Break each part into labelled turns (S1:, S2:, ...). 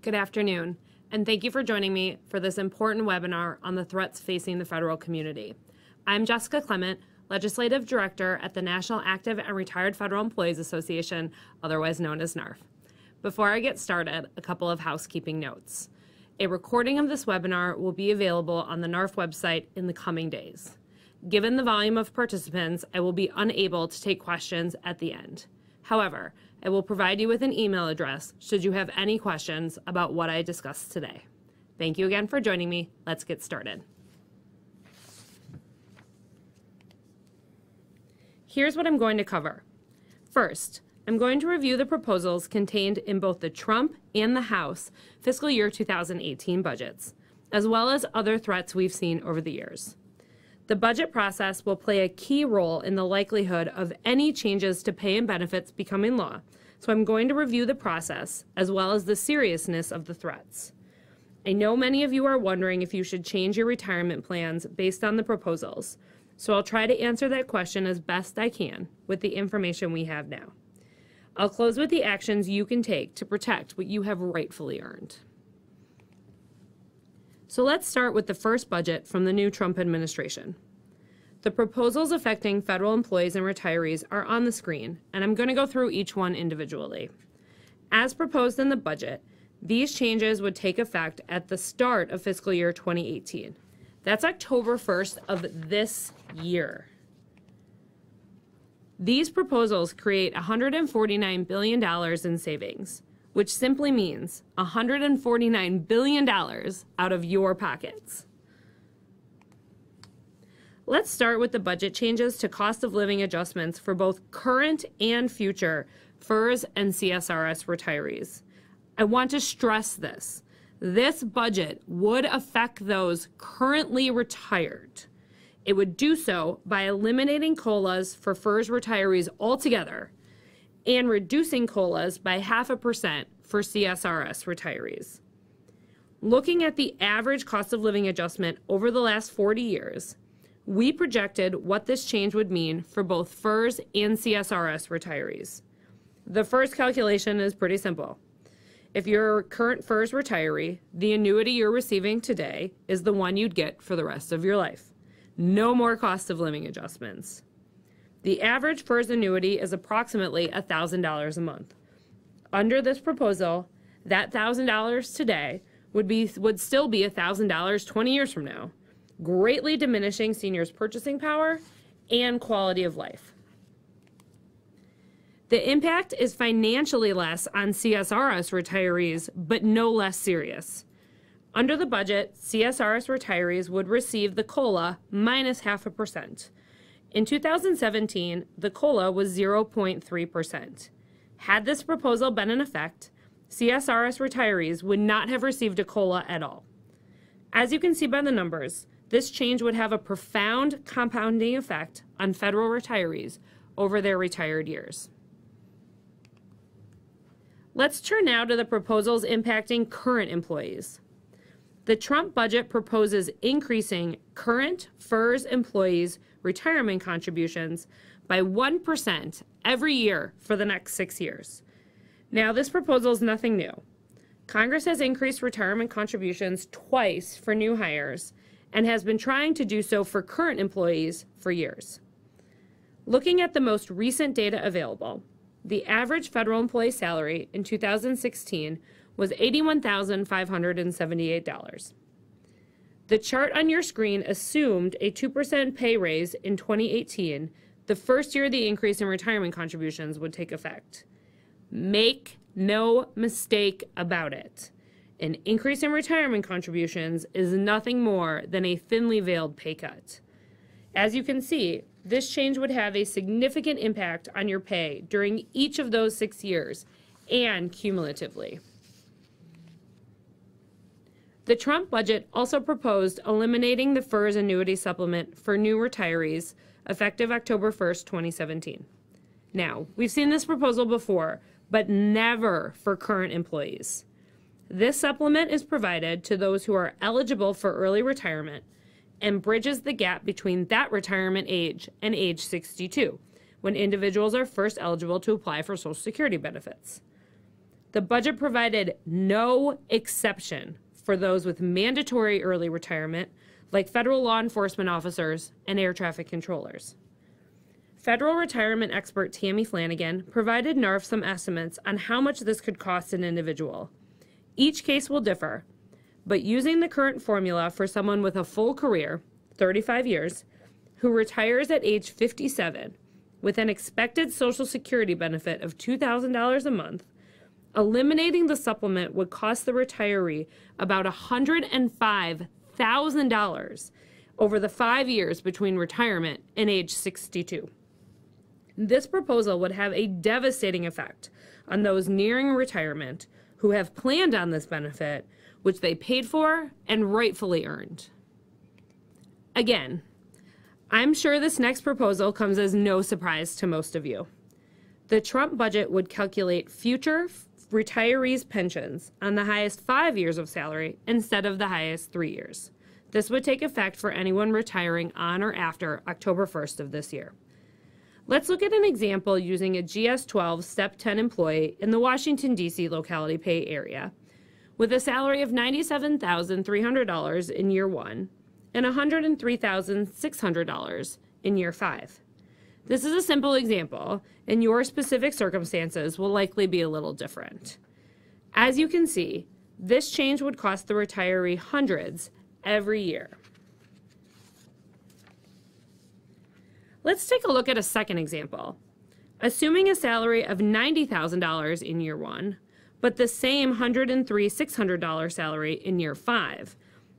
S1: Good afternoon, and thank you for joining me for this important webinar on the threats facing the federal community. I'm Jessica Clement, Legislative Director at the National Active and Retired Federal Employees Association, otherwise known as NARFE. Before I get started, a couple of housekeeping notes. A recording of this webinar will be available on the NARFE website in the coming days. Given the volume of participants, I will be unable to take questions at the end. However, I will provide you with an email address should you have any questions about what I discussed today. Thank you again for joining me. Let's get started. Here's what I'm going to cover. First, I'm going to review the proposals contained in both the Trump and the House fiscal year 2018 budgets, as well as other threats we've seen over the years. The budget process will play a key role in the likelihood of any changes to pay and benefits becoming law, so I'm going to review the process as well as the seriousness of the threats. I know many of you are wondering if you should change your retirement plans based on the proposals, so I'll try to answer that question as best I can with the information we have now. I'll close with the actions you can take to protect what you have rightfully earned. So let's start with the first budget from the new Trump administration. The proposals affecting federal employees and retirees are on the screen, and I'm going to go through each one individually. As proposed in the budget, these changes would take effect at the start of fiscal year 2018. That's October 1st of this year. These proposals create $149 billion in savings, which simply means $149 billion out of your pockets. Let's start with the budget changes to cost of living adjustments for both current and future FERS and CSRS retirees. I want to stress this. This budget would affect those currently retired. It would do so by eliminating COLAs for FERS retirees altogether and reducing COLAs by 0.5% for CSRS retirees. Looking at the average cost of living adjustment over the last 40 years, we projected what this change would mean for both FERS and CSRS retirees. The first calculation is pretty simple. If you're a current FERS retiree, the annuity you're receiving today is the one you'd get for the rest of your life. No more cost of living adjustments. The average FERS annuity is approximately $1,000 a month. Under this proposal, that $1,000 today would still be $1,000 20 years from now, greatly diminishing seniors' purchasing power and quality of life. The impact is financially less on CSRS retirees, but no less serious. Under the budget, CSRS retirees would receive the COLA minus 0.5%. In 2017, the COLA was 0.3%. Had this proposal been in effect, CSRS retirees would not have received a COLA at all. As you can see by the numbers, this change would have a profound compounding effect on federal retirees over their retired years. Let's turn now to the proposals impacting current employees. The Trump budget proposes increasing current FERS employees' retirement contributions by 1% every year for the next 6 years. Now, this proposal is nothing new. Congress has increased retirement contributions twice for new hires and has been trying to do so for current employees for years. Looking at the most recent data available, the average federal employee salary in 2016 was $81,578. The chart on your screen assumed a 2% pay raise in 2018, the first year the increase in retirement contributions would take effect. Make no mistake about it. An increase in retirement contributions is nothing more than a thinly veiled pay cut. As you can see, this change would have a significant impact on your pay during each of those 6 years and cumulatively. The Trump budget also proposed eliminating the FERS annuity supplement for new retirees effective October 1st, 2017. Now, we've seen this proposal before, but never for current employees. This supplement is provided to those who are eligible for early retirement and bridges the gap between that retirement age and age 62, when individuals are first eligible to apply for Social Security benefits. The budget provided no exception for those with mandatory early retirement, like federal law enforcement officers and air traffic controllers. Federal retirement expert Tammy Flanagan provided NARFE some estimates on how much this could cost an individual. Each case will differ, but using the current formula for someone with a full career, 35 years, who retires at age 57 with an expected Social Security benefit of $2,000 a month, eliminating the supplement would cost the retiree about $105,000 over the 5 years between retirement and age 62. This proposal would have a devastating effect on those nearing retirement who have planned on this benefit, which they paid for and rightfully earned. Again, I'm sure this next proposal comes as no surprise to most of you. The Trump budget would calculate future retirees' pensions on the highest 5 years of salary instead of the highest 3 years. This would take effect for anyone retiring on or after October 1st of this year. Let's look at an example using a GS-12 Step 10 employee in the Washington, D.C. locality pay area with a salary of $97,300 in year 1 and $103,600 in year 5. This is a simple example, and your specific circumstances will likely be a little different. As you can see, this change would cost the retiree hundreds every year. Let's take a look at a second example. Assuming a salary of $90,000 in year 1, but the same $103,600 salary in year 5,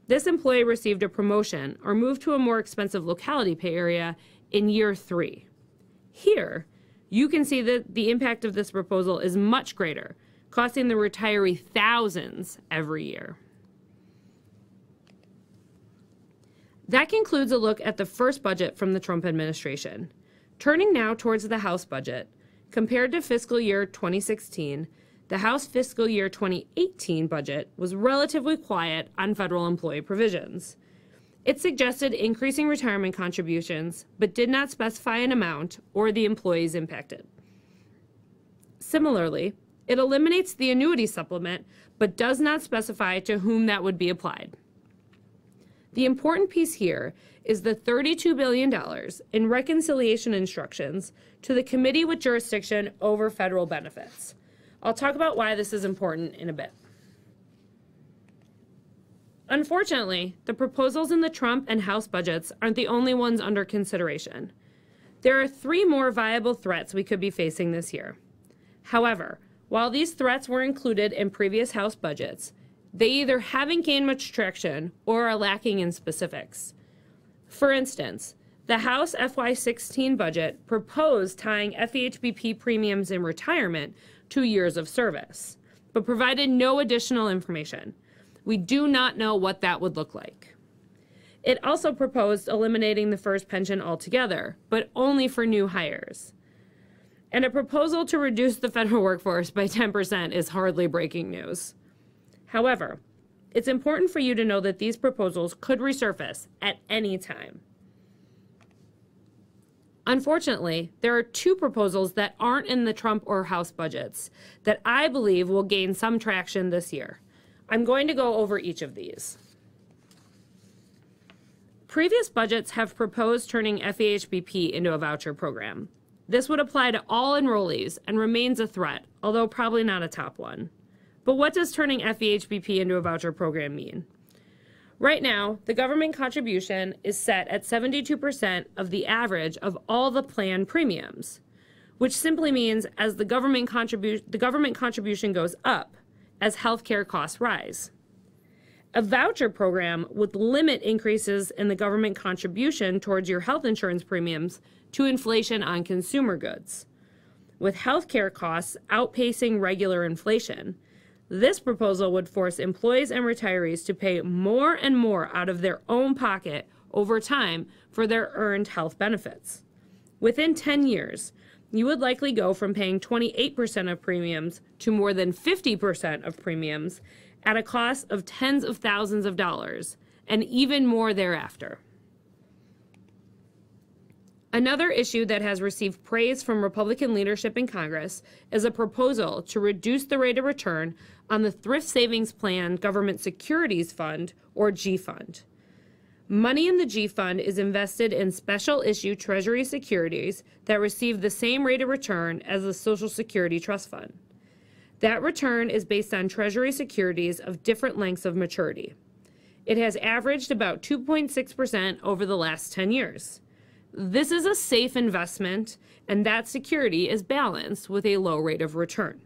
S1: this employee received a promotion or moved to a more expensive locality pay area in year 3. Here, you can see that the impact of this proposal is much greater, costing the retiree thousands every year. That concludes a look at the first budget from the Trump administration. Turning now towards the House budget, compared to fiscal year 2016, the House fiscal year 2018 budget was relatively quiet on federal employee provisions. It suggested increasing retirement contributions, but did not specify an amount or the employees impacted. Similarly, it eliminates the annuity supplement, but does not specify to whom that would be applied. The important piece here is the $32 billion in reconciliation instructions to the committee with jurisdiction over federal benefits. I'll talk about why this is important in a bit. Unfortunately, the proposals in the Trump and House budgets aren't the only ones under consideration. There are 3 more viable threats we could be facing this year. However, while these threats were included in previous House budgets, they either haven't gained much traction or are lacking in specifics. For instance, the House FY16 budget proposed tying FEHBP premiums in retirement to years of service, but provided no additional information. We do not know what that would look like. It also proposed eliminating the FERS pension altogether, but only for new hires. And a proposal to reduce the federal workforce by 10% is hardly breaking news. However, it's important for you to know that these proposals could resurface at any time. Unfortunately, there are 2 proposals that aren't in the Trump or House budgets that I believe will gain some traction this year. I'm going to go over each of these. Previous budgets have proposed turning FEHBP into a voucher program. This would apply to all enrollees and remains a threat, although probably not a top one. But what does turning FEHBP into a voucher program mean? Right now, the government contribution is set at 72% of the average of all the plan premiums, which simply means as the government contribution goes up as healthcare costs rise. A voucher program would limit increases in the government contribution towards your health insurance premiums to inflation on consumer goods. With healthcare costs outpacing regular inflation, this proposal would force employees and retirees to pay more and more out of their own pocket over time for their earned health benefits. Within 10 years, you would likely go from paying 28% of premiums to more than 50% of premiums at a cost of tens of thousands of dollars, and even more thereafter. Another issue that has received praise from Republican leadership in Congress is a proposal to reduce the rate of return on the Thrift Savings Plan Government Securities Fund, or G Fund. Money in the G Fund is invested in special issue Treasury securities that receive the same rate of return as the Social Security Trust Fund. That return is based on Treasury securities of different lengths of maturity. It has averaged about 2.6% over the last 10 years. This is a safe investment, and that security is balanced with a low rate of return.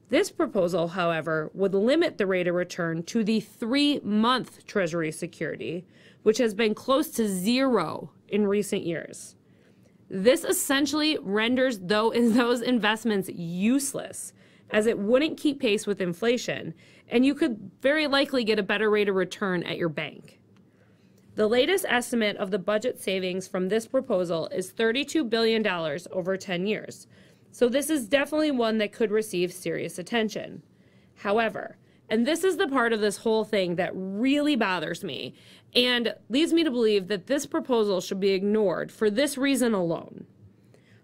S1: This proposal, however, would limit the rate of return to the 3-month Treasury security, which has been close to zero in recent years. This essentially renders those investments useless, as it wouldn't keep pace with inflation, and you could very likely get a better rate of return at your bank. The latest estimate of the budget savings from this proposal is $32 billion over 10 years, so this is definitely one that could receive serious attention. However, and this is the part of this whole thing that really bothers me and leads me to believe that this proposal should be ignored for this reason alone.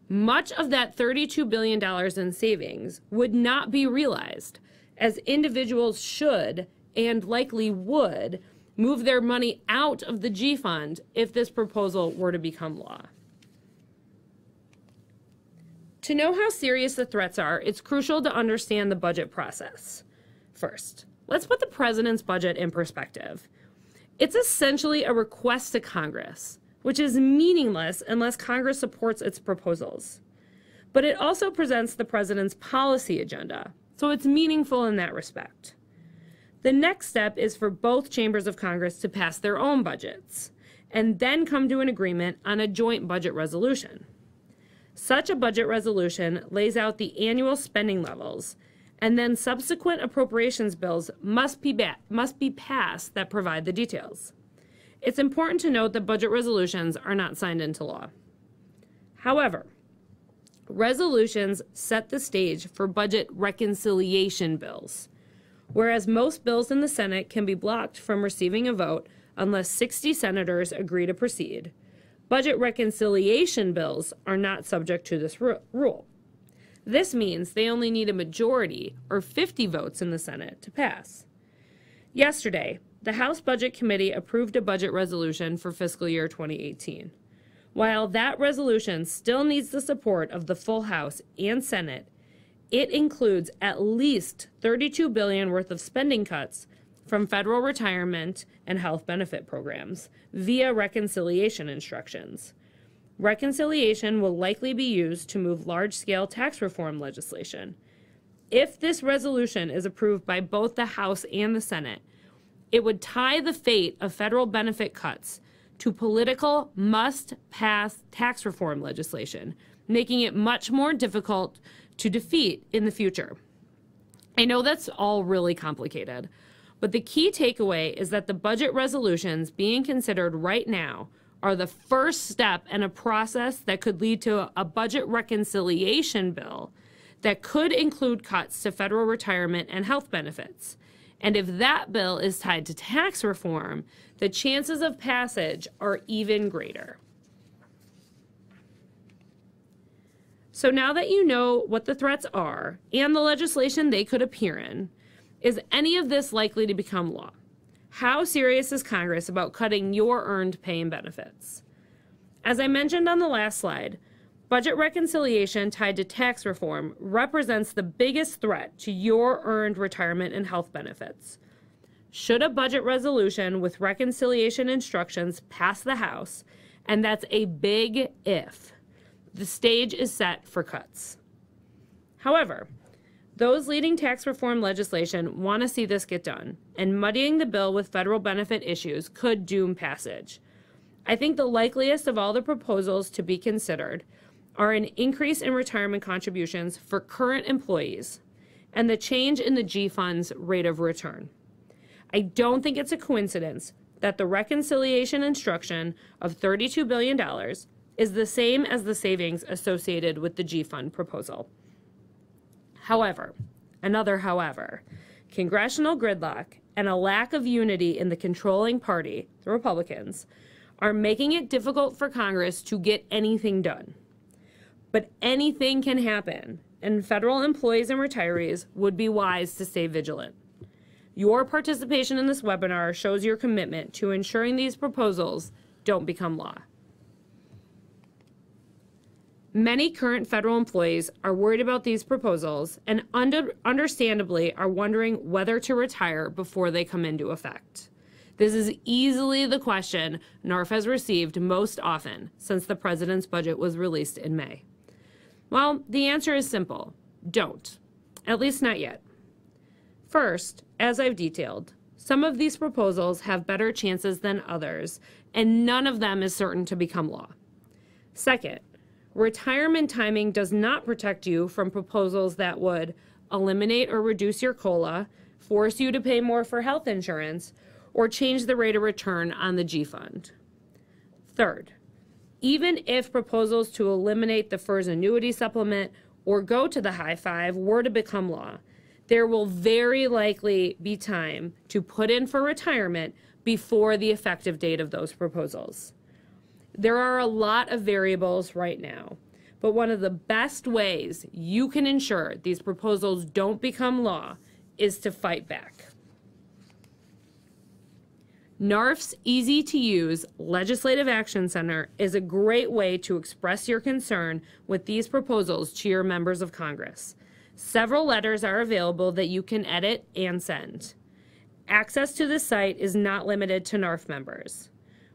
S1: Much of that $32 billion in savings would not be realized, as individuals should and likely would move their money out of the G Fund if this proposal were to become law. To know how serious the threats are, it's crucial to understand the budget process. First, let's put the president's budget in perspective. It's essentially a request to Congress, which is meaningless unless Congress supports its proposals. But it also presents the president's policy agenda, so it's meaningful in that respect. The next step is for both chambers of Congress to pass their own budgets, and then come to an agreement on a joint budget resolution. Such a budget resolution lays out the annual spending levels, and then subsequent appropriations bills must be passed that provide the details. It's important to note that budget resolutions are not signed into law. However, resolutions set the stage for budget reconciliation bills. Whereas most bills in the Senate can be blocked from receiving a vote unless 60 senators agree to proceed, budget reconciliation bills are not subject to this rule. This means they only need a majority, or 50 votes in the Senate, to pass. Yesterday, the House Budget Committee approved a budget resolution for fiscal year 2018. While that resolution still needs the support of the full House and Senate, it includes at least $32 billion worth of spending cuts from federal retirement and health benefit programs via reconciliation instructions. Reconciliation will likely be used to move large-scale tax reform legislation. If this resolution is approved by both the House and the Senate, it would tie the fate of federal benefit cuts to political must-pass tax reform legislation, making it much more difficult to defeat in the future. I know that's all really complicated, but the key takeaway is that the budget resolutions being considered right now are the first step in a process that could lead to a budget reconciliation bill that could include cuts to federal retirement and health benefits. And if that bill is tied to tax reform, the chances of passage are even greater. So now that you know what the threats are and the legislation they could appear in, is any of this likely to become law? How serious is Congress about cutting your earned pay and benefits? As I mentioned on the last slide, budget reconciliation tied to tax reform represents the biggest threat to your earned retirement and health benefits. Should a budget resolution with reconciliation instructions pass the House, and that's a big if, the stage is set for cuts. However, those leading tax reform legislation want to see this get done, and muddying the bill with federal benefit issues could doom passage. I think the likeliest of all the proposals to be considered are an increase in retirement contributions for current employees and the change in the G Fund's rate of return. I don't think it's a coincidence that the reconciliation instruction of $32 billion is the same as the savings associated with the G Fund proposal. However, congressional gridlock and a lack of unity in the controlling party, the Republicans, are making it difficult for Congress to get anything done. But anything can happen, and federal employees and retirees would be wise to stay vigilant. Your participation in this webinar shows your commitment to ensuring these proposals don't become law. Many current federal employees are worried about these proposals and understandably are wondering whether to retire before they come into effect. This is easily the question NARFE has received most often since the president's budget was released in May. Well, the answer is simple. Don't. At least not yet. First, as I've detailed, some of these proposals have better chances than others, and none of them is certain to become law. Second, retirement timing does not protect you from proposals that would eliminate or reduce your COLA, force you to pay more for health insurance, or change the rate of return on the G fund. Third, even if proposals to eliminate the FERS annuity supplement or go to the high five were to become law, there will very likely be time to put in for retirement before the effective date of those proposals. There are a lot of variables right now, but one of the best ways you can ensure these proposals don't become law is to fight back. NARFE's easy-to-use Legislative Action Center is a great way to express your concern with these proposals to your members of Congress. Several letters are available that you can edit and send. Access to this site is not limited to NARFE members.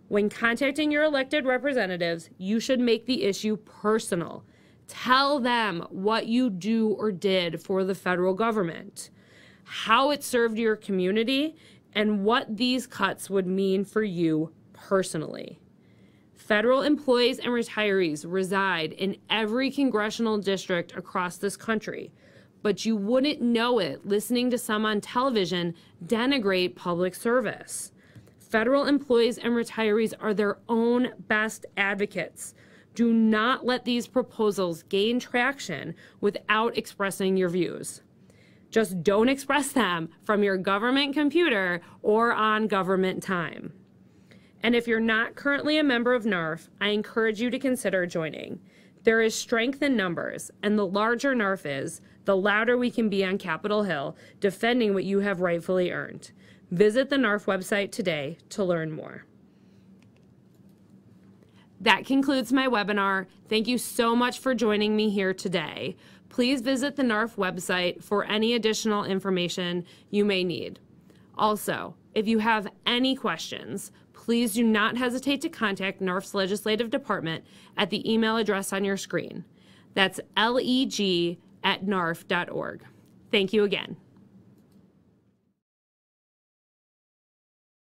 S1: When contacting your elected representatives, you should make the issue personal. Tell them what you do or did for the federal government, how it served your community, and what these cuts would mean for you personally. Federal employees and retirees reside in every congressional district across this country, but you wouldn't know it listening to some on television denigrate public service. Federal employees and retirees are their own best advocates. Do not let these proposals gain traction without expressing your views. Just don't express them from your government computer or on government time. And if you're not currently a member of NARFE, I encourage you to consider joining. There is strength in numbers, and the larger NARFE is, the louder we can be on Capitol Hill defending what you have rightfully earned. Visit the NARFE website today to learn more. That concludes my webinar. Thank you so much for joining me here today. Please visit the NARFE website for any additional information you may need. Also, if you have any questions, please do not hesitate to contact NARFE's Legislative Department at the email address on your screen. That's leg@narfe.org. Thank you again.